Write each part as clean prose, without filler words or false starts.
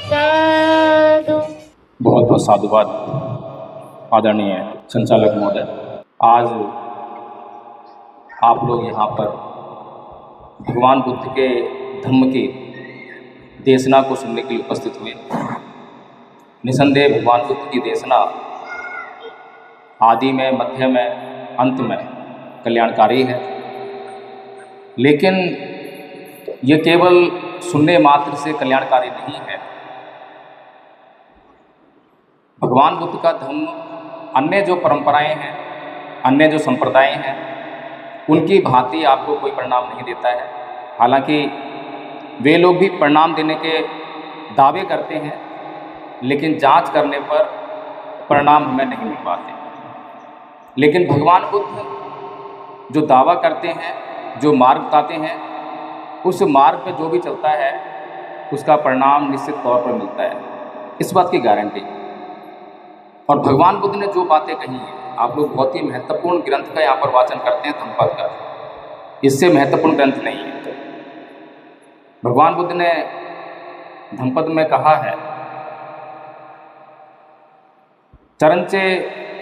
साधु। बहुत बहुत साधुवाद आदरणीय संचालक महोदय। आज आप लोग यहाँ पर भगवान बुद्ध के धम्म की देशना को सुनने के लिए उपस्थित हुए। निसंदेह भगवान बुद्ध की देशना आदि में, मध्य में, अंत में कल्याणकारी है, लेकिन ये केवल सुनने मात्र से कल्याणकारी नहीं है। भगवान बुद्ध का धम्म अन्य जो परंपराएं हैं, अन्य जो संप्रदाय हैं, उनकी भांति आपको कोई परिणाम नहीं देता है। हालांकि वे लोग भी परिणाम देने के दावे करते हैं, लेकिन जांच करने पर परिणाम हमें नहीं मिल पाते। लेकिन भगवान बुद्ध जो दावा करते हैं, जो मार्ग बताते हैं, उस मार्ग पर जो भी चलता है उसका परिणाम निश्चित तौर पर मिलता है, इस बात की गारंटी। और भगवान बुद्ध ने जो बातें कही हैं, आप लोग बहुत ही महत्वपूर्ण ग्रंथ का यहाँ पर वाचन करते हैं, धम्मपद का। इससे महत्वपूर्ण ग्रंथ नहीं है। भगवान बुद्ध ने धम्मपद में कहा है, चरंचे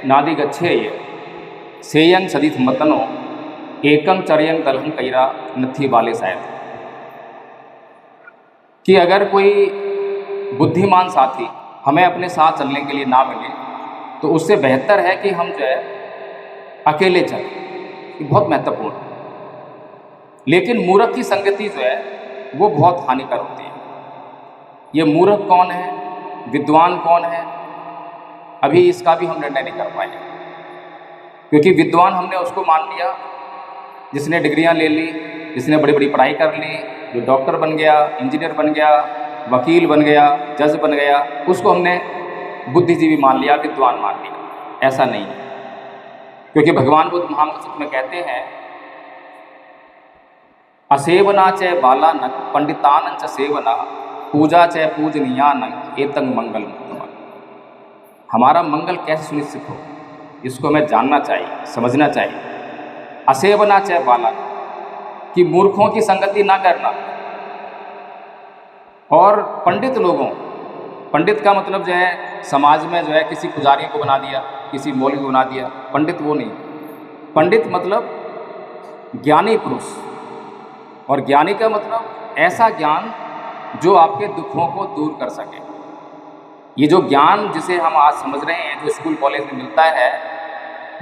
नादि गच्छे सेयं सदिथ मतनो एकं चर्यं दलहं कैरा नथी वाले शायद, कि अगर कोई बुद्धिमान साथी हमें अपने साथ चलने के लिए ना मिले तो उससे बेहतर है कि हम जो है अकेले चलें। ये बहुत महत्वपूर्ण है। लेकिन मूर्ख की संगति जो है वो बहुत हानिकर होती है। ये मूर्ख कौन है, विद्वान कौन है, अभी इसका भी हम निर्णय नहीं कर पाए, क्योंकि विद्वान हमने उसको मान लिया जिसने डिग्रियां ले ली, जिसने बड़ी बड़ी पढ़ाई कर ली, जो डॉक्टर बन गया, इंजीनियर बन गया, वकील बन गया, जज बन गया, उसको हमने बुद्धिजीवी मान लिया, विद्वान मान लिया। ऐसा नहीं है, क्योंकि भगवान बुद्ध महामृत में कहते हैं, असेवना च बालान पंडितान च सेवना पूजा च पूजनीयान एतंग मंगल। हमारा मंगल कैसे सुनिश्चित हो, इसको हमें जानना चाहिए, समझना चाहिए। असेवना च बालान, कि मूर्खों की संगति ना करना। और पंडित लोगों, पंडित का मतलब जो है समाज में जो है किसी पुजारी को बना दिया, किसी मौलवी को बना दिया, पंडित वो नहीं। पंडित मतलब ज्ञानी पुरुष, और ज्ञानी का मतलब ऐसा ज्ञान जो आपके दुखों को दूर कर सके। ये जो ज्ञान जिसे हम आज समझ रहे हैं, जो स्कूल कॉलेज में मिलता है,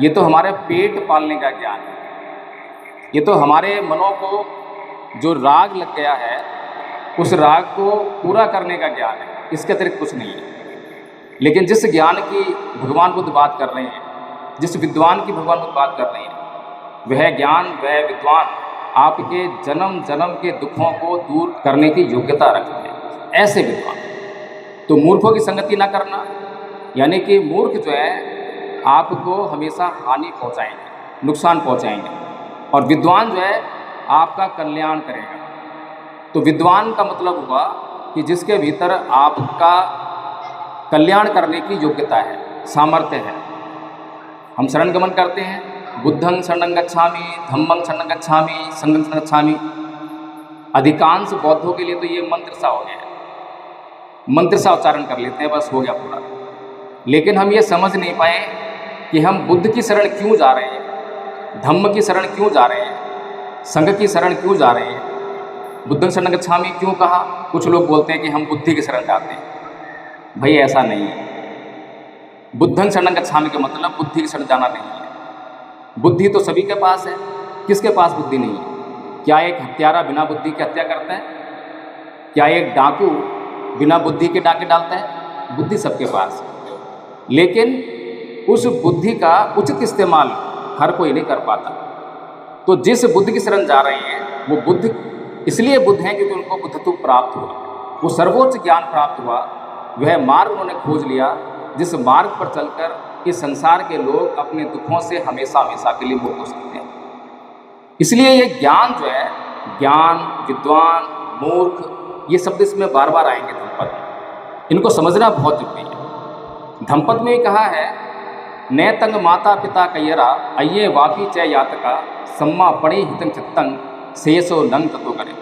ये तो हमारे पेट पालने का ज्ञान है। ये तो हमारे मनों को जो राग लग गया है, उस राग को पूरा करने का ज्ञान है, इसके अतिरिक्त कुछ नहीं है। लेकिन जिस ज्ञान की भगवान बुद्ध बात कर रहे हैं, जिस विद्वान की भगवान बुद्ध बात कर रहे हैं, वह ज्ञान, वह विद्वान आपके जन्म जन्म के दुखों को दूर करने की योग्यता रखते हैं। ऐसे विद्वान। तो मूर्खों की संगति ना करना, यानी कि मूर्ख जो है आपको हमेशा हानि पहुंचाएंगे, नुकसान पहुंचाएंगे, और विद्वान जो है आपका कल्याण करेगा। तो विद्वान का मतलब हुआ कि जिसके भीतर आपका कल्याण करने की योग्यता है, सामर्थ्य है। हम शरण गमन करते हैं, बुद्धं शरणं गच्छामि, धम्मं शरणं गच्छामि, संघं शरणं गच्छामि। अधिकांश बौद्धों के लिए तो ये मंत्र सा हो गया है, मंत्र सा उच्चारण कर लेते हैं, बस हो गया पूरा। लेकिन हम ये समझ नहीं पाए कि हम बुद्ध की शरण क्यों जा रहे हैं, धम्म की शरण क्यों जा रहे हैं, संघ की शरण क्यों जा रहे हैं। बुद्धं शरणं गच्छामि क्यों कहा? कुछ लोग बोलते हैं कि हम बुद्धि की शरण जाते हैं। भाई ऐसा नहीं है। बुद्धं शरणं गच्छामि का मतलब बुद्धि की शरण जाना नहीं है। बुद्धि तो सभी के पास है, किसके पास बुद्धि नहीं है? क्या एक हत्यारा बिना बुद्धि के हत्या करता है? क्या एक डाकू बिना बुद्धि के डाके डालता है? बुद्धि सबके पास है, लेकिन उस बुद्धि का उचित इस्तेमाल हर कोई नहीं कर पाता। तो जिस बुद्ध की शरण जा रहे हैं, वो बुद्ध इसलिए बुद्ध हैं क्योंकि उनको बुद्धत्व प्राप्त हुआ, वो सर्वोच्च ज्ञान प्राप्त हुआ। वह मार्ग उन्होंने खोज लिया जिस मार्ग पर चलकर इस संसार के लोग अपने दुखों से हमेशा हमेशा के लिए मुक्त हो सकते हैं। इसलिए ये ज्ञान जो है, ज्ञान, विद्वान, मूर्ख, ये शब्द इसमें बार बार आएंगे धम्मपद में। इनको समझना बहुत जरूरी है। धम्मपद में कहा है, न तंग माता पिता कैयरा अये वापी च यातका सम्मा पड़े हितं चित्तं शेषो नंग ततो करे,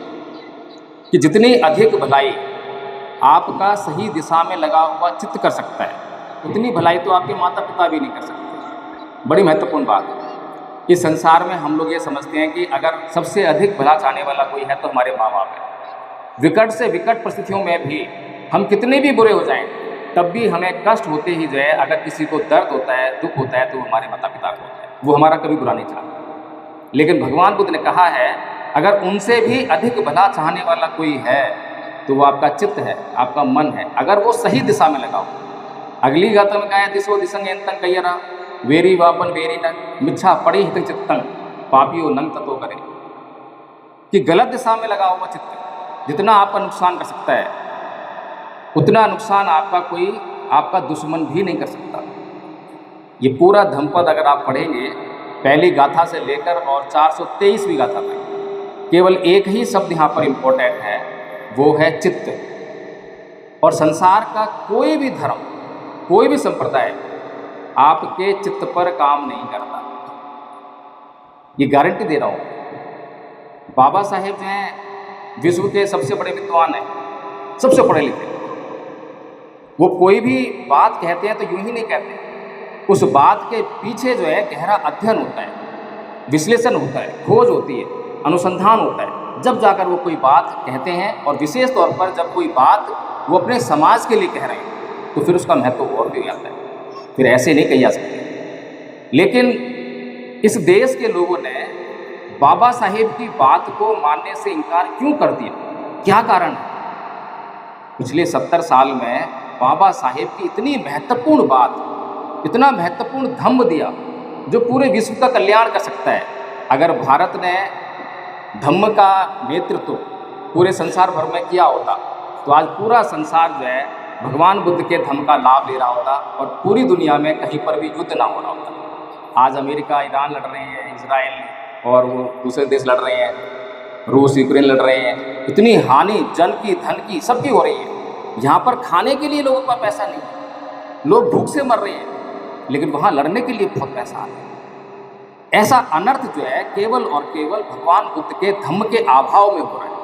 कि जितनी अधिक भलाई आपका सही दिशा में लगा हुआ चित्त कर सकता है, उतनी भलाई तो आपके माता पिता भी नहीं कर सकते। बड़ी महत्वपूर्ण बात है। इस संसार में हम लोग ये समझते हैं कि अगर सबसे अधिक भला चाहने वाला कोई है तो हमारे माँ बाप है। विकट से विकट परिस्थितियों में भी हम कितने भी बुरे हो जाएं, तब भी हमें कष्ट होते ही जो है, अगर किसी को दर्द होता है, दुख होता है, तो हमारे माता पिता को होता है, वो हमारा कभी बुरा नहीं चाहता। लेकिन भगवान बुद्ध ने कहा है, अगर उनसे भी अधिक भला चाहने वाला कोई है तो वो आपका चित्त है, आपका मन है, अगर वो सही दिशा में लगा हो। अगली गाथा में कहा है, दिशो दिशंग एंतं कयरा वेरी वापन वेरी न मिच्छा पड़े हित चित्तंग पापियो नंग ततो करे, कि गलत दिशा में लगा हुआ चित्त जितना आपका नुकसान कर सकता है, उतना नुकसान आपका दुश्मन भी नहीं कर सकता। ये पूरा धम्मपद अगर आप पढ़ेंगे पहली गाथा से लेकर और 423वीं गाथा तक, केवल एक ही शब्द यहाँ पर इम्पोर्टेंट है, वो है चित्त। और संसार का कोई भी धर्म, कोई भी संप्रदाय आपके चित्त पर काम नहीं करता, ये गारंटी दे रहा हूँ। बाबा साहेब जो हैं विश्व के सबसे बड़े विद्वान हैं, सबसे पढ़े लिखे। वो कोई भी बात कहते हैं तो यूं ही नहीं कहते, उस बात के पीछे जो है गहरा अध्ययन होता है, विश्लेषण होता है, खोज होती है, अनुसंधान होता है, जब जाकर वो कोई बात कहते हैं। और विशेष तौर पर जब कोई बात वो अपने समाज के लिए कह रहे हैं तो फिर उसका महत्व और भी आता है, फिर ऐसे नहीं कही जा सकती। लेकिन इस देश के लोगों ने बाबा साहेब की बात को मानने से इनकार क्यों कर दिया, क्या कारण है? पिछले 70 साल में बाबा साहेब की इतनी महत्वपूर्ण बात, इतना महत्वपूर्ण धम्म दिया जो पूरे विश्व का कल्याण कर सकता है। अगर भारत ने धम्म का नेतृत्व पूरे संसार भर में किया होता तो आज पूरा संसार जो है भगवान बुद्ध के धम्म का लाभ ले रहा होता और पूरी दुनिया में कहीं पर भी युद्ध ना हो रहा होता। आज अमेरिका ईरान लड़ रहे हैं, इजराइल और वो दूसरे देश लड़ रहे हैं, रूस यूक्रेन लड़ रहे हैं, इतनी हानि जन की, धन की, सबकी हो रही है। यहाँ पर खाने के लिए लोगों का पैसा नहीं, लोग भूख से मर रहे हैं, लेकिन वहाँ लड़ने के लिए बहुत पैसा आ रहा है। ऐसा अनर्थ जो है केवल और केवल भगवान बुद्ध के धम्म के अभाव में हो रहा है।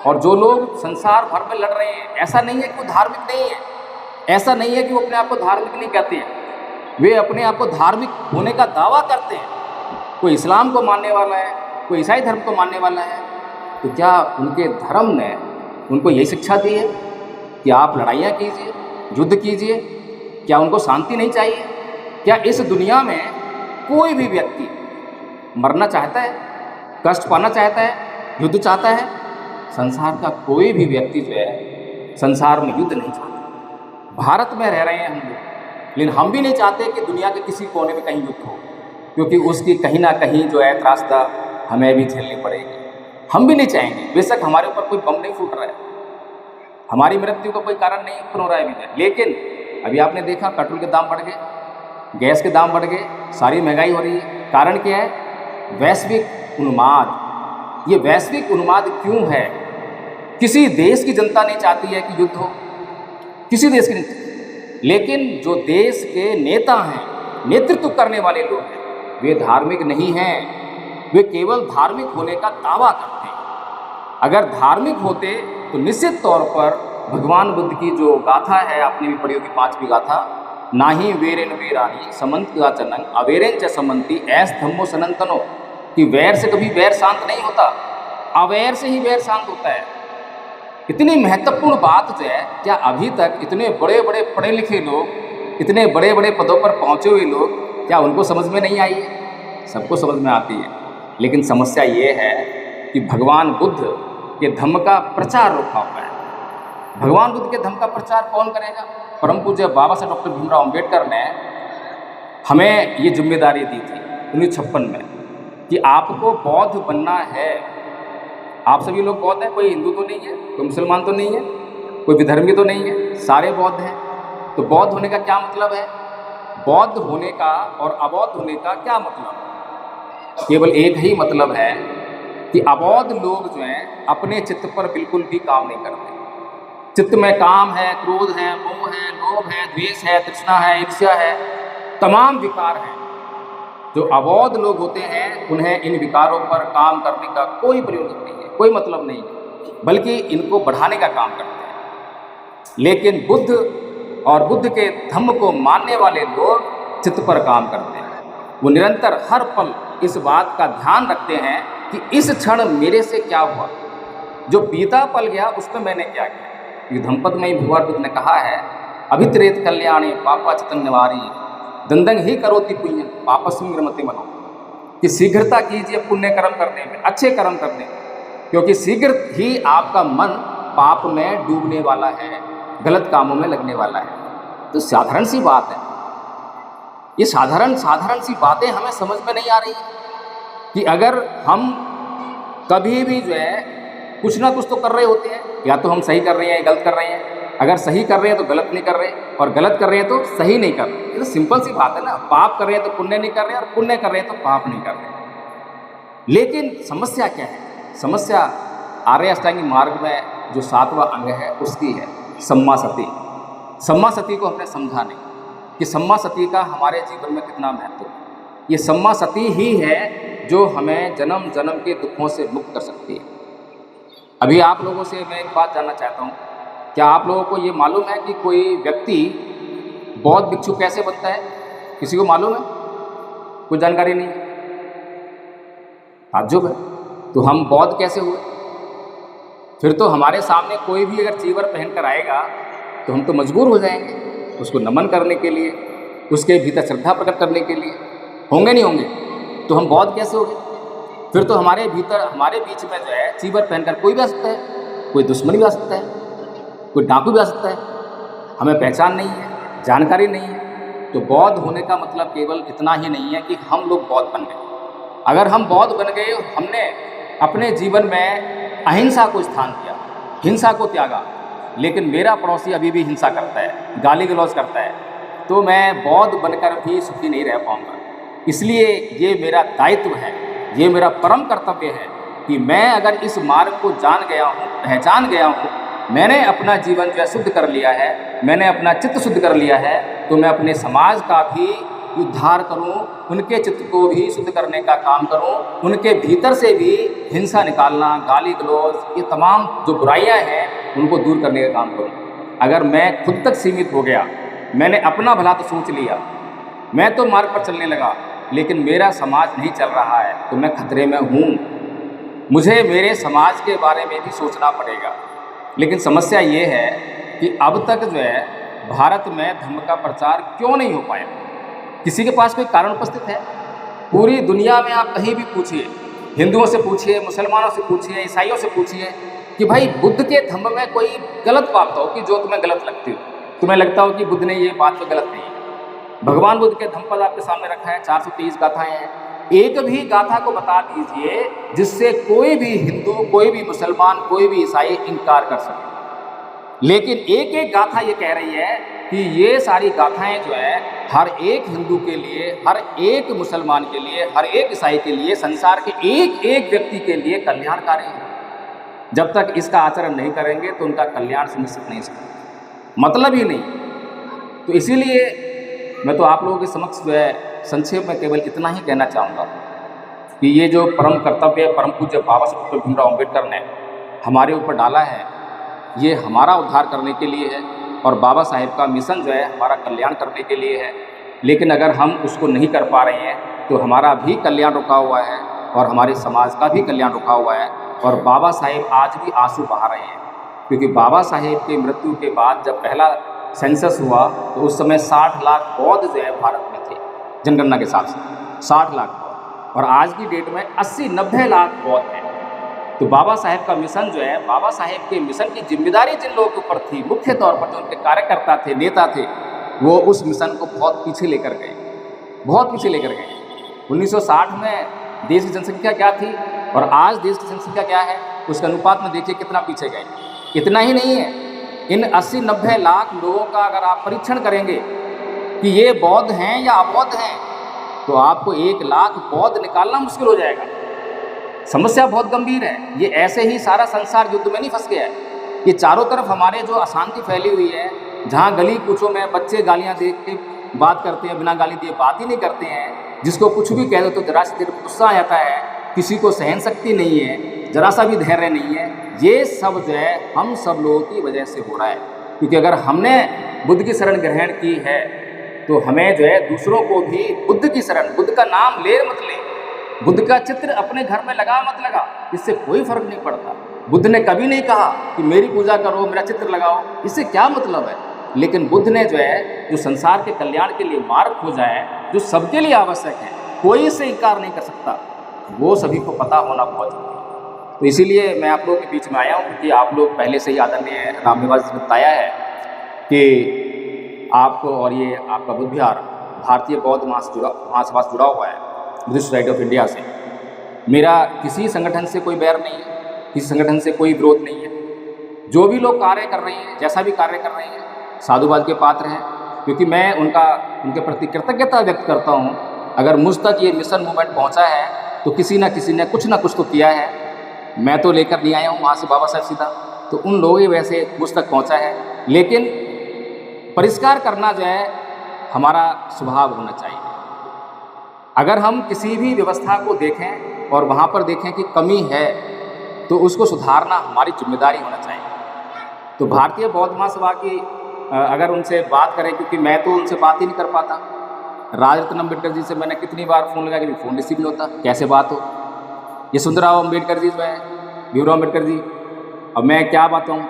और जो लोग संसार भर में लड़ रहे हैं, ऐसा नहीं है कि वो धार्मिक नहीं है, ऐसा नहीं है कि वो अपने आप को धार्मिक नहीं कहते हैं, वे अपने आप को धार्मिक होने का दावा करते हैं। कोई इस्लाम को मानने वाला है, कोई ईसाई धर्म को मानने वाला है, तो क्या उनके धर्म ने उनको यही शिक्षा दी है कि आप लड़ाइयाँ कीजिए, युद्ध कीजिए? क्या उनको शांति नहीं चाहिए? क्या इस दुनिया में कोई भी व्यक्ति मरना चाहता है, कष्ट पाना चाहता है, युद्ध चाहता है? संसार का कोई भी व्यक्ति जो है संसार में युद्ध नहीं चाहता। भारत में रह रहे हैं हम लोग, लेकिन हम भी नहीं चाहते कि दुनिया के किसी कोने में कहीं युद्ध हो, क्योंकि उसकी कहीं ना कहीं जो है त्रासदा हमें भी झेलनी पड़ेगी। हम भी नहीं चाहेंगे, बेशक हमारे ऊपर कोई बम नहीं फूट रहा है, हमारी मृत्यु का कोई कारण नहीं उत्पन्न हो रहा है अभी, लेकिन अभी आपने देखा पेट्रोल के दाम बढ़ गए, गैस के दाम बढ़ गए, सारी महंगाई हो रही है। कारण क्या है? वैश्विक उन्माद। ये वैश्विक उन्माद क्यों है? किसी देश की जनता नहीं चाहती है कि युद्ध हो, किसी देश की नहीं, लेकिन जो देश के नेता हैं, नेतृत्व करने वाले लोग हैं, वे धार्मिक नहीं हैं, वे केवल धार्मिक होने का दावा करते हैं। अगर धार्मिक होते तो निश्चित तौर पर भगवान बुद्ध की जो गाथा है, आपने भी पढ़ी होगी 5वीं गाथा, ना ही वेरेन वेरानी समंत चनंग अवेरेन च समंती ऐस धम्मो सनंतनो, कि वैर से कभी वैर शांत नहीं होता, अवैर से ही वैर शांत होता है। इतनी महत्वपूर्ण बात जो है, क्या अभी तक इतने बड़े बड़े पढ़े लिखे लोग, इतने बड़े बड़े पदों पर पहुँचे हुए लोग, क्या उनको समझ में नहीं आई है? सबको समझ में आती है, लेकिन समस्या ये है कि भगवान बुद्ध के धम्म का प्रचार रोका हुआ है। भगवान बुद्ध के धम्म का प्रचार कौन करेगा? परम पूज्य बाबा साहब डॉक्टर भीमराव अम्बेडकर ने हमें ये जिम्मेदारी दी थी 1956 में कि आपको बौद्ध बनना है। आप सभी लोग बौद्ध हैं, कोई हिंदू तो नहीं है, कोई मुसलमान तो नहीं है, कोई विधर्मी तो नहीं है, सारे बौद्ध हैं। तो बौद्ध होने का क्या मतलब है? बौद्ध होने का और अबौद्ध होने का क्या मतलब? केवल एक ही मतलब है कि अबौद्ध लोग जो हैं अपने चित्त पर बिल्कुल भी काम नहीं करते। चित्त में काम है, क्रोध है, मोह है, लोभ है, द्वेष है, तृष्णा है, ईर्ष्या है, तमाम विकार हैं। जो अबोध लोग होते हैं उन्हें इन विकारों पर काम करने का कोई प्रयोजन नहीं है, कोई मतलब नहीं है, बल्कि इनको बढ़ाने का काम करते हैं। लेकिन बुद्ध और बुद्ध के धम्म को मानने वाले लोग चित्त पर काम करते हैं। वो निरंतर हर पल इस बात का ध्यान रखते हैं कि इस क्षण मेरे से क्या हुआ, जो बीता पल गया उस पर मैंने क्या किया। ये धम्पतमयी भगवान बुद्ध ने कहा है, अभितरेत कल्याणी पापा चितन निवारी दंदंग ही करोति पुण्य पापस्मिन रमते मनो, कि शीघ्रता कीजिए पुण्य कर्म करने में, अच्छे कर्म करने में, क्योंकि शीघ्र ही आपका मन पाप में डूबने वाला है, गलत कामों में लगने वाला है। तो साधारण सी बात है, ये साधारण सी बातें हमें समझ में नहीं आ रही कि अगर हम कभी भी जो है कुछ ना कुछ तो कर रहे होते हैं, या तो हम सही कर रहे हैं या गलत कर रहे हैं। अगर सही कर रहे हैं तो गलत नहीं कर रहे, और गलत कर रहे हैं तो सही नहीं कर रहे। ये तो सिंपल सी बात है ना। पाप कर रहे हैं तो पुण्य नहीं कर रहे, और पुण्य कर रहे हैं तो पाप नहीं कर रहे। लेकिन समस्या क्या है? समस्या आर्य अष्टांगिक मार्ग में जो 7वां अंग है उसकी है, सम्मा सती। सम्मा सती को हमने समझा नहीं कि सम्मा सती का हमारे जीवन में कितना महत्व है। ये सम्मा सती ही है जो हमें जन्म जन्म के दुखों से मुक्त कर सकती है। अभी आप लोगों से मैं एक बात जानना चाहता हूँ, क्या आप लोगों को ये मालूम है कि कोई व्यक्ति बौद्ध भिक्षु कैसे बनता है? किसी को मालूम है? कोई जानकारी नहीं है? ताज्जुब है। तो हम बौद्ध कैसे हुए? फिर तो हमारे सामने कोई भी अगर चीवर पहनकर आएगा तो हम तो मजबूर हो जाएंगे उसको नमन करने के लिए, उसके भीतर श्रद्धा प्रकट करने के लिए। होंगे नहीं होंगे? तो हम बौद्ध कैसे हो गए? फिर तो हमारे भीतर, हमारे बीच में जो है चीवर पहनकर कोई भी आ सकता है, कोई दुश्मन भी आ सकता है, कोई डाकू भी आ सकता है। हमें पहचान नहीं है, जानकारी नहीं है। तो बौद्ध होने का मतलब केवल इतना ही नहीं है कि हम लोग बौद्ध बन गए। अगर हम बौद्ध बन गए, हमने अपने जीवन में अहिंसा को स्थान दिया, हिंसा को त्यागा, लेकिन मेरा पड़ोसी अभी भी हिंसा करता है, गाली गलौज करता है, तो मैं बौद्ध बनकर भी सुखी नहीं रह पाऊंगा। इसलिए ये मेरा दायित्व है, ये मेरा परम कर्तव्य है कि मैं अगर इस मार्ग को जान गया हूँ, पहचान गया हूँ, मैंने अपना जीवन जो है शुद्ध कर लिया है, मैंने अपना चित्त शुद्ध कर लिया है, तो मैं अपने समाज का भी उद्धार करूं, उनके चित्त को भी शुद्ध करने का काम करूं, उनके भीतर से भी हिंसा निकालना, गाली गलौज, ये तमाम जो बुराइयां हैं उनको दूर करने का काम करूं। अगर मैं खुद तक सीमित हो गया, मैंने अपना भला तो सोच लिया, मैं तो मार्ग पर चलने लगा, लेकिन मेरा समाज नहीं चल रहा है, तो मैं खतरे में हूँ। मुझे मेरे समाज के बारे में भी सोचना पड़ेगा। लेकिन समस्या ये है कि अब तक जो है भारत में धर्म का प्रचार क्यों नहीं हो पाया? किसी के पास कोई कारण उपस्थित है? पूरी दुनिया में आप कहीं भी पूछिए, हिंदुओं से पूछिए, मुसलमानों से पूछिए, ईसाइयों से पूछिए कि भाई बुद्ध के धम्म में कोई गलत बात हो कि जो तुम्हें गलत लगती हो, तुम्हें लगता हो कि बुद्ध ने ये बात तो गलत नहीं है। भगवान बुद्ध के धम्म पद आपके सामने रखा है, 423 गाथाएं हैं। एक भी गाथा को बता दीजिए जिससे कोई भी हिंदू, कोई भी मुसलमान, कोई भी ईसाई इनकार कर सके। लेकिन एक एक गाथा ये कह रही है कि ये सारी गाथाएं जो है हर एक हिंदू के लिए, हर एक मुसलमान के लिए, हर एक ईसाई के लिए, संसार के एक एक व्यक्ति के लिए कल्याणकारी है। जब तक इसका आचरण नहीं करेंगे तो उनका कल्याण सुनिश्चित नहीं सकता, मतलब ही नहीं। तो इसीलिए मैं तो आप लोगों के समक्ष जो है संक्षेप में केवल इतना ही कहना चाहूँगा कि ये जो परम कर्तव्य परम पूज्य बाबा साहब डॉक्टर भीमराव अम्बेडकर ने हमारे ऊपर डाला है, ये हमारा उद्धार करने के लिए है, और बाबा साहेब का मिशन जो है हमारा कल्याण करने के लिए है। लेकिन अगर हम उसको नहीं कर पा रहे हैं तो हमारा भी कल्याण रुका हुआ है और हमारे समाज का भी कल्याण रुका हुआ है। और बाबा साहेब आज भी आंसू बहा रहे हैं, क्योंकि बाबा साहेब की मृत्यु के बाद जब पहला सेंसस हुआ तो उस समय 60 लाख बौद्ध जो है भारत में थे, जनगणना के हिसाब से 60 लाख बौद्ध, और आज की डेट में 80-90 लाख बौद्ध हैं। तो बाबा साहेब का मिशन जो है, बाबा साहेब के मिशन की जिम्मेदारी जिन लोगों के ऊपर थी, मुख्य तौर पर जो उनके कार्यकर्ता थे, नेता थे, वो उस मिशन को बहुत पीछे लेकर गए, बहुत पीछे लेकर गए। 1960 में देश की जनसंख्या क्या थी और आज देश की जनसंख्या क्या है, उसके अनुपात में देखिए कितना पीछे गए। इतना ही नहीं है, इन 80-90 लाख लोगों का अगर आप परीक्षण करेंगे कि ये बौद्ध हैं या अबौद्ध हैं, तो आपको 1 लाख बौद्ध निकालना मुश्किल हो जाएगा। समस्या बहुत गंभीर है। ये ऐसे ही सारा संसार युद्ध में नहीं फंस गया है। ये चारों तरफ हमारे जो अशांति फैली हुई है, जहाँ गली कूचों में बच्चे गालियाँ दे के बात करते हैं, बिना गाली दिए बात ही नहीं करते हैं, जिसको कुछ भी कह दो तो जरा सी देर गुस्सा आ जाता है, किसी को सहन शक्ति नहीं है, जरा सा भी धैर्य नहीं है। ये सब जो है हम सब लोगों की वजह से हो रहा है, क्योंकि अगर हमने बुद्ध की शरण ग्रहण की है तो हमें जो है दूसरों को भी बुद्ध की शरण, बुद्ध का नाम ले मत ले, बुद्ध का चित्र अपने घर में लगा मत लगा, इससे कोई फर्क नहीं पड़ता। बुद्ध ने कभी नहीं कहा कि मेरी पूजा करो, मेरा चित्र लगाओ, इससे क्या मतलब है। लेकिन बुद्ध ने जो है जो संसार के कल्याण के लिए मार्ग खोजा है, जो सबके लिए आवश्यक है, कोई इससे इनकार नहीं कर सकता, वो सभी को पता होना बहुत जरूरी है। तो इसीलिए मैं आप लोगों के बीच में आया हूँ, क्योंकि आप लोग पहले से ही आदरणीय रामनिवास जी ने बताया है कि आपको और ये आपका बुद्ध विहार भारतीय बौद्ध महासभा से जुड़ा हुआ है, बुद्धिस्ट सोसाइटी ऑफ इंडिया से। मेरा किसी संगठन से कोई बैर नहीं है, किसी संगठन से कोई विरोध नहीं है। जो भी लोग कार्य कर रहे हैं, जैसा भी कार्य कर रहे हैं, साधुवाद के पात्र हैं, क्योंकि मैं उनके प्रति कृतज्ञता व्यक्त करता हूँ। अगर मुझ तक ये मिशन मूवमेंट पहुँचा है तो किसी न किसी ने कुछ ना कुछ तो किया है। मैं तो लेकर नहीं आया हूँ वहाँ से बाबा साहब सीधा, तो उन लोगों की वजह से मुझ तक पहुँचा है। लेकिन परिष्कार करना जो है हमारा स्वभाव होना चाहिए। अगर हम किसी भी व्यवस्था को देखें और वहाँ पर देखें कि कमी है तो उसको सुधारना हमारी जिम्मेदारी होना चाहिए। तो भारतीय बौद्ध महासभा की अगर उनसे बात करें, क्योंकि मैं तो उनसे बात ही नहीं कर पाता। राजरत्नम अम्बेडकर जी से मैंने कितनी बार फ़ोन लगाया, फ़ोन रिसीव नहीं होता, कैसे बात हो। यशवंतराव अम्बेडकर जी जो है, भीमराव अम्बेडकर जी, अब मैं क्या बताऊँ,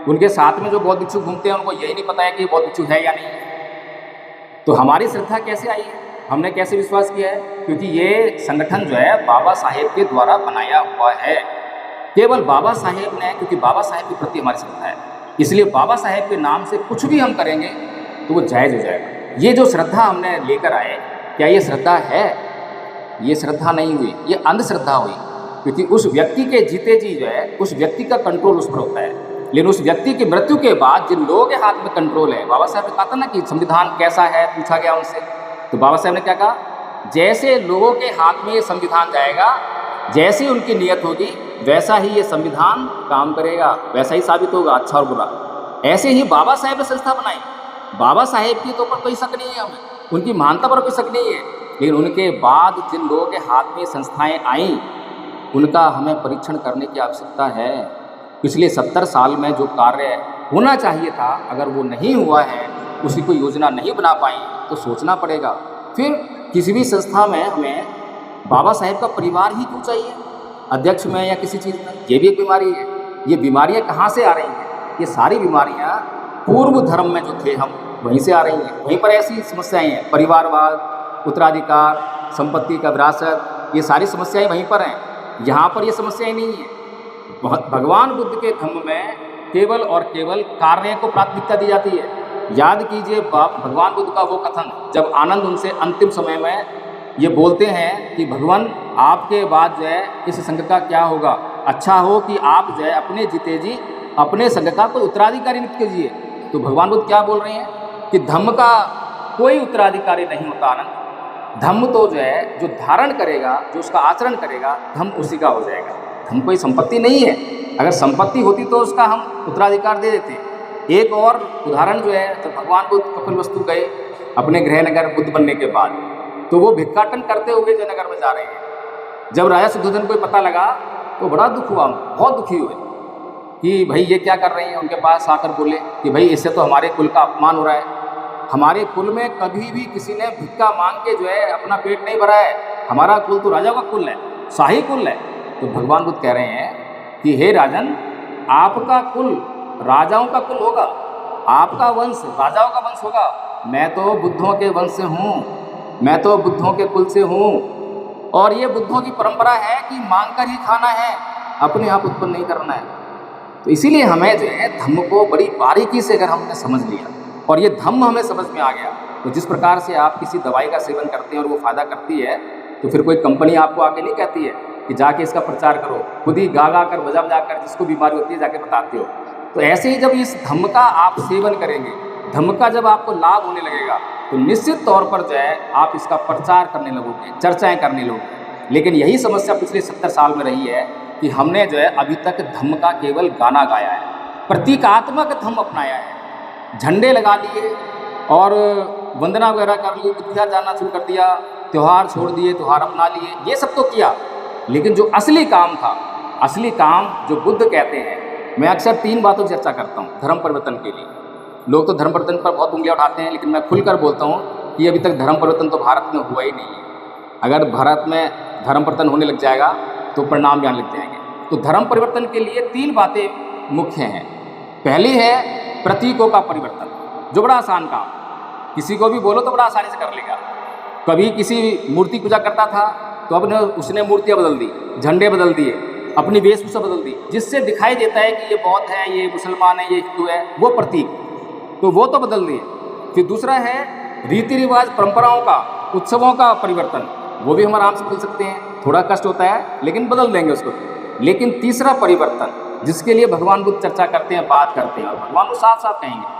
उनके साथ में जो बौद्ध भिक्षु घूमते हैं उनको यही नहीं पता है कि बौद्ध भिक्षु है या नहीं है। तो हमारी श्रद्धा कैसे आई है, हमने कैसे विश्वास किया है, क्योंकि ये संगठन जो है बाबा साहेब के द्वारा बनाया हुआ है। केवल बाबा साहेब ने, क्योंकि बाबा साहेब के प्रति हमारी श्रद्धा है, इसलिए बाबा साहेब के नाम से कुछ भी हम करेंगे तो वो जायज़ हो जाएगा। ये जो श्रद्धा हमने लेकर आए, क्या ये श्रद्धा है? ये श्रद्धा नहीं हुई, ये अंधश्रद्धा हुई, क्योंकि उस व्यक्ति के जीते जी जो है उस व्यक्ति का कंट्रोल उस पर होता है। लेकिन उस व्यक्ति की मृत्यु के बाद जिन लोगों के हाथ में कंट्रोल है, बाबा साहब ने कहा था ना कि संविधान कैसा है, पूछा गया उनसे, तो बाबा साहब ने क्या कहा, जैसे लोगों के हाथ में ये संविधान जाएगा, जैसी उनकी नीयत होगी वैसा ही ये संविधान काम करेगा, वैसा ही साबित होगा, अच्छा और बुरा। ऐसे ही बाबा साहेब ने संस्था बनाई। बाबा साहेब की तो पर कोई शक नहीं है हमें, उनकी महानता पर कोई शक नहीं है, लेकिन उनके बाद जिन लोगों के हाथ में संस्थाएं आईं उनका हमें परीक्षण करने की आवश्यकता है। पिछले 70 साल में जो कार्य होना चाहिए था, अगर वो नहीं हुआ है, उसकी कोई योजना नहीं बना पाई, तो सोचना पड़ेगा। फिर किसी भी संस्था में हमें बाबा साहेब का परिवार ही क्यों चाहिए, अध्यक्ष में या किसी चीज़ में? ये भी एक बीमारी है। ये बीमारियाँ कहाँ से आ रही हैं? ये सारी बीमारियाँ पूर्व धर्म में जो थे हम, वहीं से आ रही हैं। वहीं पर ऐसी समस्याएं हैं, परिवारवाद, उत्तराधिकार, संपत्ति का विरासत, ये सारी समस्याएं वहीं पर हैं। यहाँ पर ये समस्याएं नहीं है। भगवान बुद्ध के धम्म में केवल और केवल कार्य को प्राथमिकता दी जाती है। याद कीजिए भगवान बुद्ध का वो कथन, जब आनंद उनसे अंतिम समय में ये बोलते हैं कि भगवान आपके बाद जो है इस संघ का क्या होगा, अच्छा हो कि आप जो है अपने जीते जी अपने संघ का कोई उत्तराधिकारी नियुक्त कीजिए। तो भगवान बुद्ध क्या बोल रहे हैं कि धम्म का कोई उत्तराधिकारी नहीं होता आनंद। धम्म तो जो है जो धारण करेगा, जो उसका आचरण करेगा, धम्म उसी का हो जाएगा। धम्म कोई संपत्ति नहीं है। अगर संपत्ति होती तो उसका हम उत्तराधिकार दे देते। एक और उदाहरण जो है, तो भगवान बुद्ध कपिलवस्तु गए अपने गृहनगर बुद्ध बनने के बाद, तो वो भिक्षाटन करते हुए जयनगर में जा रहे हैं। जब राजा शुद्धोधन को पता लगा तो बड़ा दुख हुआ, बहुत दुखी हुए कि भाई ये क्या कर रहे हैं। उनके पास आकर बोले कि भाई इससे तो हमारे कुल का अपमान हो रहा है। हमारे कुल में कभी भी किसी ने भिक्षा मांग के जो है अपना पेट नहीं भरा है। हमारा कुल तो राजाओं का कुल है, शाही कुल है। तो भगवान बुद्ध कह रहे हैं कि हे राजन, आपका कुल राजाओं का कुल होगा, आपका वंश राजाओं का वंश होगा। मैं तो बुद्धों के वंश से हूँ, मैं तो बुद्धों के कुल से हूँ, और ये बुद्धों की परंपरा है कि मांग कर ही खाना है, अपने आप उत्पन्न नहीं करना है। तो इसीलिए हमें जो है धम्म को बड़ी बारीकी से अगर हमने समझ लिया और ये धम्म हमें समझ में आ गया, तो जिस प्रकार से आप किसी दवाई का सेवन करते हैं और वो फ़ायदा करती है, तो फिर कोई कंपनी आपको आके नहीं कहती है कि जाके इसका प्रचार करो, खुद ही गा गा कर बजा बजा कर जिसको बीमारी होती है जाके बताते हो। तो ऐसे ही जब इस धम्म का आप सेवन करेंगे, धम्म का जब आपको लाभ होने लगेगा, तो निश्चित तौर पर जो है आप इसका प्रचार करने लगोगे, चर्चाएँ करने लगोगे। लेकिन यही समस्या पिछले 70 साल में रही है कि हमने जो है अभी तक धम्म का केवल गाना गाया है, प्रतीकात्मक धम्म अपनाया है, झंडे लगा लिए, और वंदना वगैरह कर ली, विद्या जानना शुरू कर दिया, त्यौहार छोड़ दिए, त्यौहार अपना लिए, ये सब तो किया। लेकिन जो असली काम था, असली काम जो बुद्ध कहते हैं, मैं अक्सर 3 बातों की चर्चा करता हूँ धर्म परिवर्तन के लिए। लोग तो धर्म परिवर्तन पर बहुत उंगलियां उठाते हैं, लेकिन मैं खुलकर बोलता हूँ कि अभी तक धर्म परिवर्तन तो भारत में हुआ ही नहीं है। अगर भारत में धर्म परिवर्तन होने लग जाएगा तो परिणाम भी आने लग जाएंगे। तो धर्म परिवर्तन के लिए 3 बातें मुख्य हैं। पहली है प्रतीकों का परिवर्तन, जो बड़ा आसान काम, किसी को भी बोलो तो बड़ा आसानी से कर लेगा। कभी किसी मूर्ति पूजा करता था तो अब उसने मूर्तियाँ बदल दी, झंडे बदल दिए, अपनी वेशभूषा बदल दी, जिससे दिखाई देता है कि ये बौद्ध है, ये मुसलमान है, ये हिंदू है, वो प्रतीक, तो वो तो बदल दिए। फिर दूसरा है रीति रिवाज, परंपराओं का, उत्सवों का परिवर्तन, वो भी हम आराम से बदल सकते हैं, थोड़ा कष्ट होता है लेकिन बदल देंगे उसको। लेकिन तीसरा परिवर्तन, जिसके लिए भगवान बुद्ध चर्चा करते हैं, बात करते हैं, और भगवान को साफ साफ कहेंगे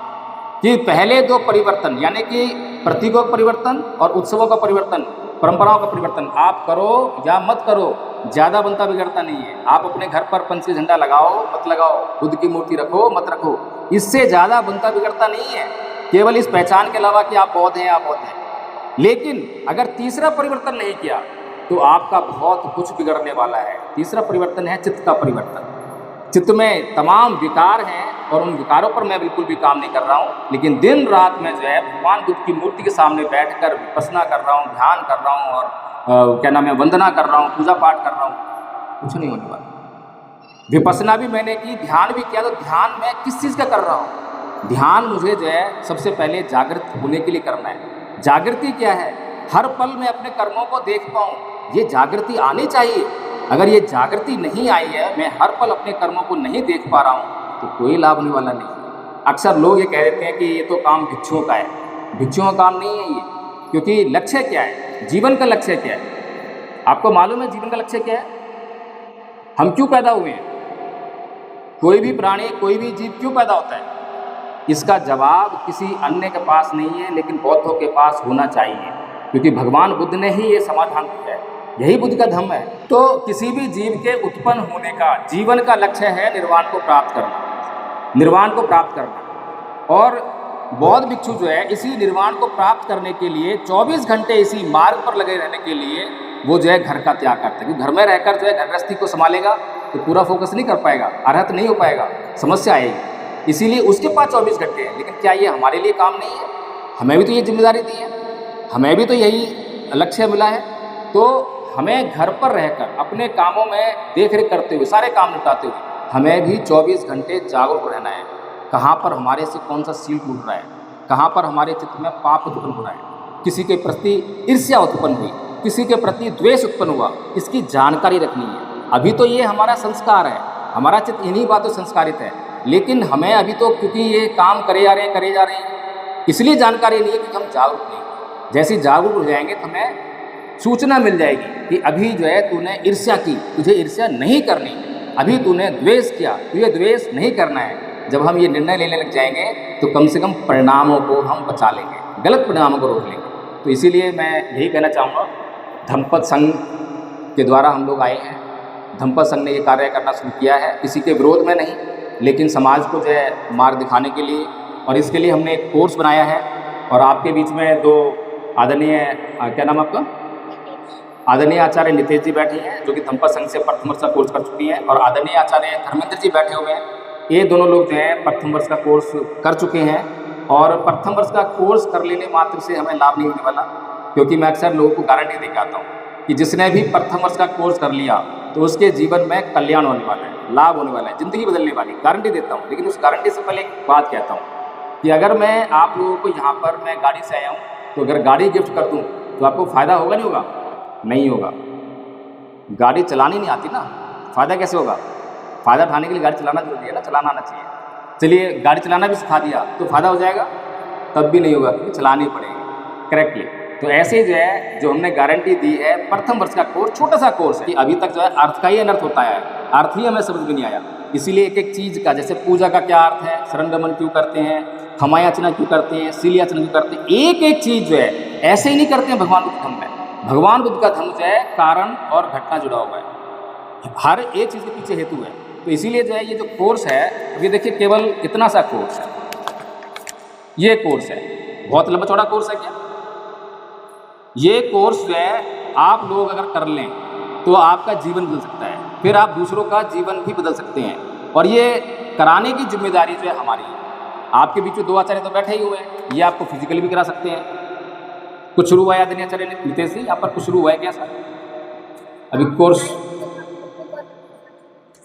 कि पहले 2 परिवर्तन, यानी कि प्रतीकों का परिवर्तन और उत्सवों का परिवर्तन, परंपराओं का परिवर्तन आप करो या मत करो, ज़्यादा बनता बिगड़ता नहीं है। आप अपने घर पर पंछी झंडा लगाओ मत लगाओ, बुद्ध की मूर्ति रखो मत रखो, इससे ज़्यादा बनता बिगड़ता नहीं है, केवल इस पहचान के अलावा कि आप बौद्ध हैं, आप बौद्ध हैं। लेकिन अगर तीसरा परिवर्तन नहीं किया तो आपका बहुत कुछ बिगड़ने वाला है। तीसरा परिवर्तन है चित्त का परिवर्तन। चित्त में तमाम विकार हैं और उन विकारों पर मैं बिल्कुल भी काम नहीं कर रहा हूँ, लेकिन दिन रात में जो है भगवान बुद्ध की मूर्ति के सामने बैठकर विपස්සना कर रहा हूँ, ध्यान कर रहा हूँ, और क्या नाम है, वंदना कर रहा हूँ, पूजा पाठ कर रहा हूँ, कुछ नहीं होने वाला। विपස්සना भी मैंने की, ध्यान भी किया, तो ध्यान मैं किस चीज़ का कर रहा हूँ? ध्यान मुझे जो है सबसे पहले जागृत होने के लिए करना है। जागृति क्या है? हर पल में अपने कर्मों को देख पाऊँ, ये जागृति आनी चाहिए। अगर ये जागृति नहीं आई है, मैं हर पल अपने कर्मों को नहीं देख पा रहा हूँ, तो कोई लाभ होने वाला नहीं। अक्सर लोग ये कह देते हैं कि ये तो काम भिक्षुओं का है। भिक्षुओं का काम नहीं है ये, क्योंकि लक्ष्य क्या है, जीवन का लक्ष्य क्या है? आपको मालूम है जीवन का लक्ष्य क्या है? हम क्यों पैदा हुए हैं? कोई भी प्राणी, कोई भी जीव क्यों पैदा होता है? इसका जवाब किसी अन्य के पास नहीं है, लेकिन बौद्धों के पास होना चाहिए, क्योंकि भगवान बुद्ध ने ही ये समाधान दिया है। यही बुद्ध का धर्म है। तो किसी भी जीव के उत्पन्न होने का जीवन का लक्ष्य है निर्वाण को प्राप्त करना, निर्वाण को प्राप्त करना। और बौद्ध भिक्षु जो है इसी निर्वाण को प्राप्त करने के लिए 24 घंटे इसी मार्ग पर लगे रहने के लिए वो जो है घर का त्याग करते हैं। क्योंकि घर में रहकर जो है घर गृहस्थी को संभालेगा तो पूरा फोकस नहीं कर पाएगा, अर्हत नहीं हो पाएगा, समस्या आएगी। इसीलिए उसके पास 24 घंटे हैं। लेकिन क्या ये हमारे लिए काम नहीं है? हमें भी तो ये जिम्मेदारी दी है, हमें भी तो यही लक्ष्य मिला है। तो हमें घर पर रहकर अपने कामों में देख रेख करते हुए, सारे काम निपटाते हुए, हमें भी 24 घंटे जागरूक रहना है। कहाँ पर हमारे से कौन सा सील टूट रहा है, कहाँ पर हमारे चित्त में पाप उत्पन्न हो रहा है, किसी के प्रति ईर्ष्या उत्पन्न हुई, किसी के प्रति द्वेष उत्पन्न हुआ, इसकी जानकारी रखनी है। अभी तो ये हमारा संस्कार है, हमारा चित्त इन्हीं बातों संस्कारित है। लेकिन हमें अभी तो क्योंकि ये काम करे जा रहे हैं, इसलिए जानकारी नहीं है कि हम जागरूक नहीं। जैसे जागरूक हो जाएंगे तो हमें सूचना मिल जाएगी कि अभी जो है तूने ईर्ष्या की, तुझे ईर्ष्या नहीं करनी, अभी तूने द्वेष किया, तुझे द्वेष नहीं करना है। जब हम ये निर्णय लेने लग जाएंगे तो कम से कम परिणामों को हम बचा लेंगे, गलत परिणामों को रोक लेंगे। तो इसीलिए मैं यही कहना चाहूँगा, धम्मपद संघ के द्वारा हम लोग आए हैं। धम्मपद संघ ने ये कार्य करना शुरू किया है, किसी के विरोध में नहीं, लेकिन समाज को जो है मार्ग दिखाने के लिए। और इसके लिए हमने एक कोर्स बनाया है। और आपके बीच में 2 आदरणीय, क्या नाम आपका, आदरणीय आचार्य नितेश जी बैठे हैं, जो कि धम्मपद संघ से प्रथम वर्ष का कोर्स कर चुकी हैं। और आदरणीय आचार्य धर्मेंद्र जी बैठे हुए हैं। ये दोनों लोग जो हैं प्रथम वर्ष का कोर्स कर चुके हैं। और प्रथम वर्ष का कोर्स कर लेने मात्र से हमें लाभ नहीं होने वाला, क्योंकि मैं अक्सर लोगों को गारंटी दे के आता हूँ कि जिसने भी प्रथम वर्ष का कोर्स कर लिया तो उसके जीवन में कल्याण होने वाला है, लाभ होने वाला है, ज़िंदगी बदलने वाली, गारंटी देता हूँ। लेकिन उस गारंटी से पहले एक बात कहता हूँ कि अगर मैं आप लोगों को यहाँ पर मैं गाड़ी से आया हूँ, तो अगर गाड़ी गिफ्ट कर दूँ तो आपको फ़ायदा होगा नहीं होगा? नहीं होगा। गाड़ी चलानी नहीं आती ना, फ़ायदा कैसे होगा? फ़ायदा उठाने के लिए गाड़ी चलाना जरूरी है ना, चलाना आना चाहिए। चलिए गाड़ी चलाना भी सिखा दिया तो फ़ायदा हो जाएगा? तब भी नहीं होगा, क्योंकि चलानी पड़ेगी करेक्टली। तो ऐसे जो है, जो हमने गारंटी दी है, प्रथम वर्ष का कोर्स, छोटा सा कोर्स है कि अभी तक जो है अर्थ का ही अनर्थ होता है, अर्थ ही हमें समझ में नहीं आया। इसीलिए एक एक चीज़ का, जैसे पूजा का क्या अर्थ है, शरण गमन क्यों करते हैं, खमायाचना क्यों करते हैं, सीलियाचना क्यों करते हैं, एक एक चीज़ जो है ऐसे ही नहीं करते हैं भगवान बुद्ध धर्म में। भगवान बुद्ध का धर्म जो है कारण और घटना जुड़ा हुआ है, हर एक चीज़ के पीछे हेतु है। तो इसीलिए जो है ये जो कोर्स है, ये देखिए केवल इतना सा कोर्स है, ये कोर्स है। बहुत लंबा चौड़ा कोर्स है क्या? ये कोर्स जो है आप लोग अगर कर लें तो आपका जीवन बदल सकता है, फिर आप दूसरों का जीवन भी बदल सकते हैं। और ये कराने की जिम्मेदारी जो है हमारी है। आपके बीच में 2 आचार्य तो बैठे ही हुए हैं, ये आपको फिजिकली भी करा सकते हैं। कुछ शुरू हुआ है आदरणीय आचार्य नितेश जी, आप पर कुछ शुरू हुआ है क्या सर? अभी कोर्स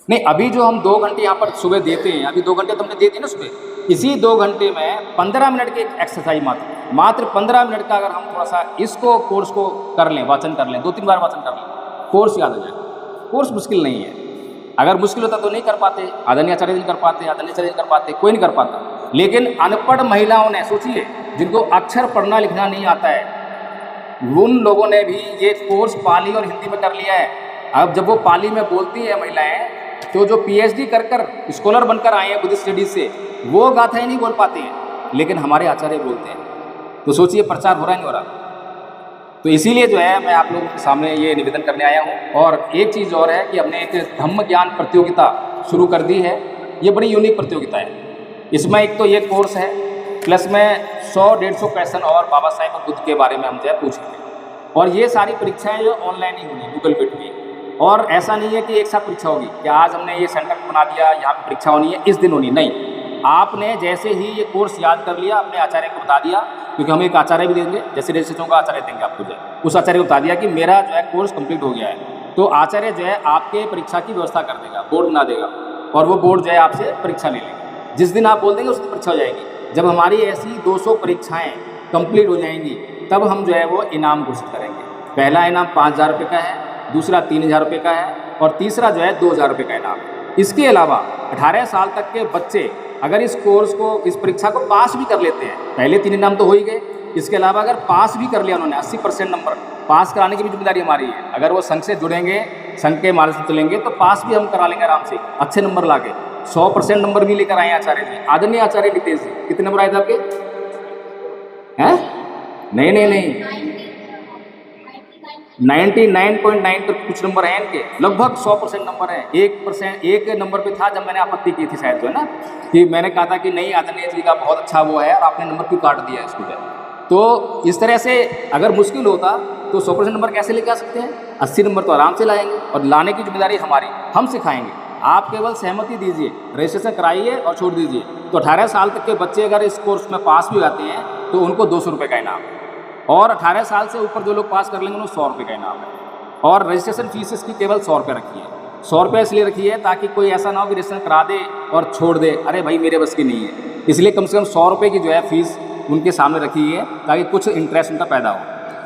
नहीं, अभी जो हम 2 घंटे यहाँ पर सुबह देते हैं, अभी 2 घंटे तो हमने दे दिए ना सुबह, इसी 2 घंटे में 15 मिनट की एक एक्सरसाइज मात्र 15 मिनट का अगर हम थोड़ा सा इसको कोर्स को कर लें, वाचन कर लें, 2-3 बार वाचन कर लें, कोर्स याद हो जाए। कोर्स मुश्किल नहीं है, अगर मुश्किल होता तो नहीं कर पाते, आदरणीय आचार्य नहीं कर पाते, आदरणीय आचार्य नहीं कर पाते, कोई नहीं कर पाता। लेकिन अनपढ़ महिलाओं ने, सोचिए जिनको अक्षर पढ़ना लिखना नहीं आता है, उन लोगों ने भी ये कोर्स पाली और हिंदी में कर लिया है। अब जब वो पाली में बोलती है महिलाएं, तो जो पीएचडी कर स्कॉलर बनकर आए हैं बुद्धिस्ट स्टडीज से, वो गाथाएं नहीं बोल पाते हैं, लेकिन हमारे आचार्य बोलते हैं। तो सोचिए प्रचार हो रहा है नहीं हो रहा? तो इसीलिए जो है मैं आप लोगों के सामने ये निवेदन करने आया हूँ। और एक चीज़ और है कि हमने एक धम्म ज्ञान प्रतियोगिता शुरू कर दी है। ये बड़ी यूनिक प्रतियोगिता है। इसमें एक तो ये कोर्स है, प्लस में 100-150 क्वेश्चन और बाबा साहेब और बुद्ध के बारे में हम जो है पूछेंगे। और ये सारी परीक्षाएँ जो ऑनलाइन ही होंगी, गूगल मीट में। और ऐसा नहीं है कि एक साथ परीक्षा होगी कि आज हमने ये सेंटर बना दिया, यहाँ पर परीक्षा होनी है, इस दिन होनी, नहीं। आपने जैसे ही ये कोर्स याद कर लिया, अपने आचार्य को बता दिया, क्योंकि हम एक आचार्य भी देंगे, जैसे रजिस्ट्रेशन का आचार्य देंगे आपको, जो है उस आचार्य को बता दिया कि मेरा जो है कोर्स कंप्लीट हो गया है, तो आचार्य जो है आपके परीक्षा की व्यवस्था कर देगा, बोर्ड बना देगा, और वो बोर्ड जो है आपसे परीक्षा ले लेगा। जिस दिन आप बोल देंगे उस दिन परीक्षा हो जाएगी। जब हमारी ऐसी 200 परीक्षाएँ कंप्लीट हो जाएंगी, तब हम जो है वो इनाम घोषित करेंगे। पहला इनाम 5,000 रुपये का है, दूसरा 3,000 रुपये का है, और तीसरा जो है 2,000 रुपये का इनाम। इसके अलावा 18 साल तक के बच्चे अगर इस कोर्स को, इस परीक्षा को पास भी कर लेते हैं, पहले 3 इनाम तो हो ही गए, इसके अलावा अगर पास भी कर लिया उन्होंने, 80% नंबर पास कराने की भी जिम्मेदारी हमारी है। अगर वो संघ से जुड़ेंगे, संघ के मार्ग से चलेंगे, तो पास भी हम करा लेंगे आराम से, अच्छे नंबर ला के। 100% नंबर भी लेकर आए आचार्य जी, आदरणीय आचार्य नितेश जी। कितने नंबर आए थे आपके? हैं? नहीं 99.9 तो कुछ नंबर हैं इनके, लगभग 100% नंबर है। 1% एक नंबर पे था जब मैंने आपत्ति की थी शायद, जो है ना, कि मैंने कहा था कि नहीं आदरणीय जी का बहुत अच्छा वो है और आपने नंबर क्यों काट दिया इसको। तो इस तरह से अगर मुश्किल होता तो 100% नंबर कैसे लेके आ सकते हैं? 80 नंबर तो आराम से लाएंगे, और लाने की जिम्मेदारी हमारी, हम सिखाएंगे। आप केवल सहमति दीजिए, रजिस्ट्रेशन कराइए और छोड़ दीजिए। तो 18 साल तक के बच्चे अगर इस कोर्स में पास भी आते हैं तो उनको 200 रुपये का इनाम है, और 18 साल से ऊपर जो लोग पास कर लेंगे उनको 100 रुपये का इनाम है। और रजिस्ट्रेशन फीस इसकी केवल 100 रुपये रखी है। 100 रुपये इसलिए रखी है ताकि कोई ऐसा ना हो कि रजिस्ट्रेशन करा दे और छोड़ दे, अरे भाई मेरे बस की नहीं है, इसलिए कम से कम 100 रुपये की जो है फीस उनके सामने रखी है, ताकि कुछ इंटरेस्ट उनका पैदा हो।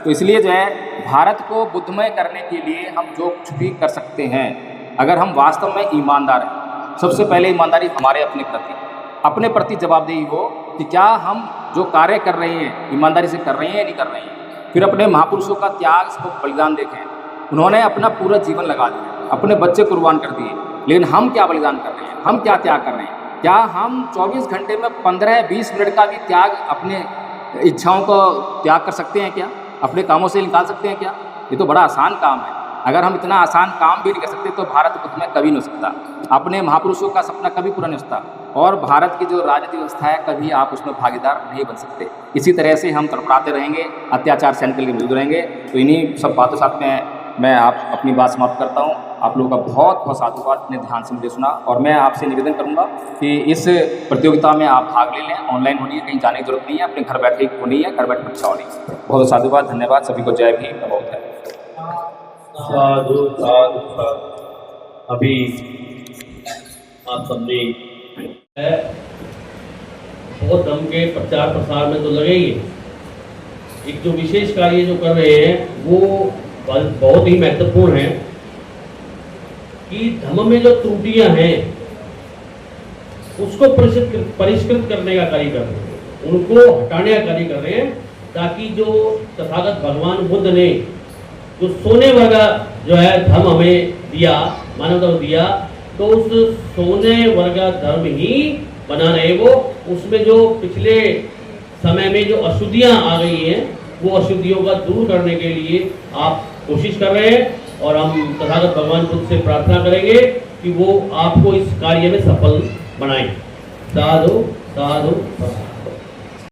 तो इसलिए जो है भारत को बुद्धमय करने के लिए हम जो कुछ भी कर सकते हैं, अगर हम वास्तव में ईमानदार हैं। सबसे पहले ईमानदारी हमारे अपने प्रति जवाबदेही हो कि क्या हम जो कार्य कर रहे हैं ईमानदारी से कर रहे हैं या नहीं कर रहे हैं। फिर अपने महापुरुषों का त्याग को बलिदान देखें, उन्होंने अपना पूरा जीवन लगा दिया, अपने बच्चे कुर्बान कर दिए, लेकिन हम क्या बलिदान कर रहे हैं, हम क्या त्याग कर रहे हैं? क्या हम 24 घंटे में 15-20 मिनट का भी त्याग, अपने इच्छाओं को त्याग कर सकते हैं क्या? अपने कामों से निकाल सकते हैं क्या? ये तो बड़ा आसान काम है। अगर हम इतना आसान काम भी नहीं कर सकते तो भारत बुद्धमय कभी नहीं हो सकता, अपने महापुरुषों का सपना कभी पूरा नहीं होता, और भारत की जो राजनीतिक व्यवस्था है कभी आप उसमें भागीदार नहीं बन सकते। इसी तरह से हम तड़पड़ाते रहेंगे, अत्याचार सहन के लिए मौजूद रहेंगे। तो इन्हीं सब बातों साथ में मैं आप अपनी बात समाप्त करता हूँ। आप लोगों का बहुत बहुत साधुवाद, इतने ध्यान से मुझे सुना, और मैं आपसे निवेदन करूँगा कि इस प्रतियोगिता में आप भाग ले लें। ऑनलाइन होनी है, कहीं जाने की जरूरत नहीं है, अपने घर बैठे होनी है, घर बैठे परीक्षा होनी है। बहुत साधुवाद, धन्यवाद सभी को। जय भीम, बहुत है। साधु साधु साधु। अभी आप सबने बहुत दम के प्रचार प्रसार में तो लगे ही हैं। एक जो विशेष कार्य जो कर रहे हैं वो बहुत ही महत्वपूर्ण है कि धर्म में जो त्रुटियां हैं उसको परिष्कृत करने का कार्य कर रहे हैं, उनको हटाने का कार्य कर रहे हैं, ताकि जो तथागत भगवान बुद्ध ने जो सोने वर्गा जो है धर्म हमें दिया, मानव धर्म दिया, तो उस सोने वर्गा धर्म ही बना रहे वो। उसमें जो पिछले समय में जो अशुद्धियां आ गई हैं वो अशुद्धियों का दूर करने के लिए आप कोशिश कर रहे हैं, और हम तथागत भगवान बुद्ध से प्रार्थना करेंगे कि वो आपको इस कार्य में सफल बनाएं। साधु साधु साधु।